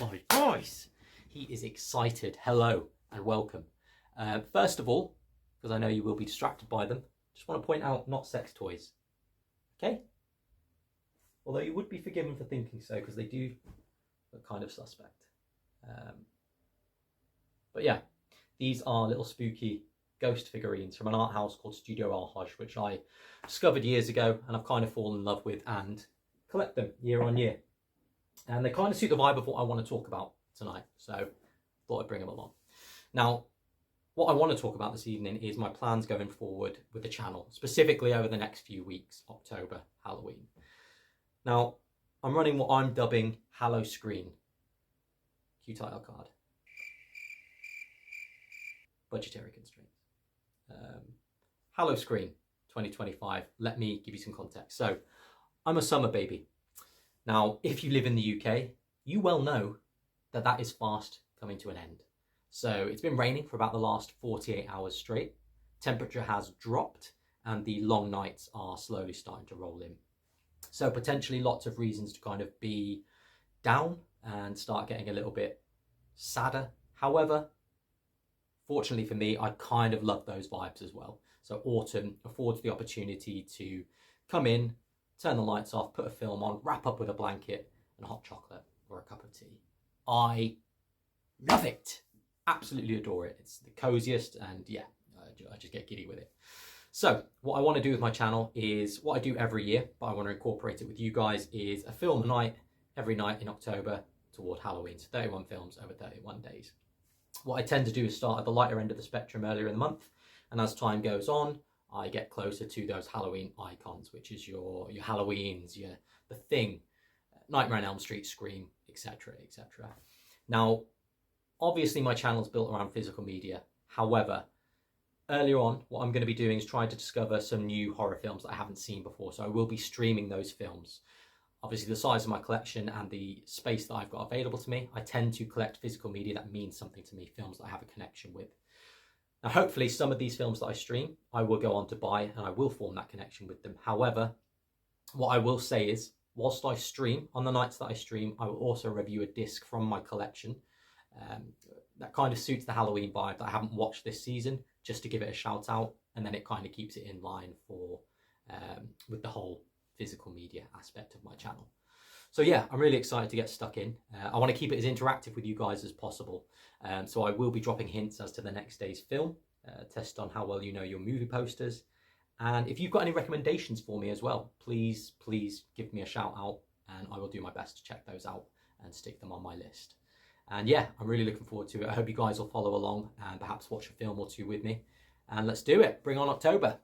my voice. He is excited. Hello and welcome. First of all, because I know you will be distracted by them, just want to point out, not sex toys. Okay? Although you would be forgiven for thinking so, because they do look kind of suspect. But yeah, these are little spooky ghost figurines from an art house called Studio Arhaj, which I discovered years ago and I've kind of fallen in love with and collect them year on year. And they kind of suit the vibe of what I want to talk about tonight, so thought I'd bring them along. Now, what I want to talk about this evening is my plans going forward with the channel, specifically over the next few weeks, October, Halloween. Now, I'm running what I'm dubbing Hallow Screen. Cue title card. Budgetary constraints. Hallow Screen 2025. Let me give you some context. So, I'm a summer baby. Now, if you live in the UK, you well know that that is fast coming to an end. So it's been raining for about the last 48 hours straight. Temperature has dropped and the long nights are slowly starting to roll in. So potentially lots of reasons to kind of be down and start getting a little bit sadder. However, fortunately for me, I kind of love those vibes as well. So autumn affords the opportunity to come in, turn the lights off, put a film on, wrap up with a blanket and hot chocolate or a cup of tea. I love it. Absolutely adore it. It's the coziest and yeah, I just get giddy with it. So what I want to do with my channel is what I do every year, but I want to incorporate it with you guys, is a film night every night in October toward Halloween. So 31 films over 31 days. What I tend to do is start at the lighter end of the spectrum earlier in the month. And as time goes on, I get closer to those Halloween icons, which is your Halloweens, The Thing, Nightmare on Elm Street, Scream, etc., etc. Now, obviously my channel's built around physical media. However, earlier on, what I'm going to be doing is trying to discover some new horror films that I haven't seen before. So I will be streaming those films. Obviously, the size of my collection and the space that I've got available to me, I tend to collect physical media that means something to me, films that I have a connection with. Now, hopefully some of these films that I stream, I will go on to buy and I will form that connection with them. However, what I will say is, whilst I stream, on the nights that I stream, I will also review a disc from my collection. That kind of suits the Halloween vibe that I haven't watched this season, just to give it a shout out, and then it kind of keeps it in line for with the whole physical media aspect of my channel. So yeah, I'm really excited to get stuck in. I want to keep it as interactive with you guys as possible. So I will be dropping hints as to the next day's film, test on how well you know your movie posters. And if you've got any recommendations for me as well, please give me a shout out and I will do my best to check those out and stick them on my list. And yeah, I'm really looking forward to it. I hope you guys will follow along and perhaps watch a film or two with me. And let's do it. Bring on October.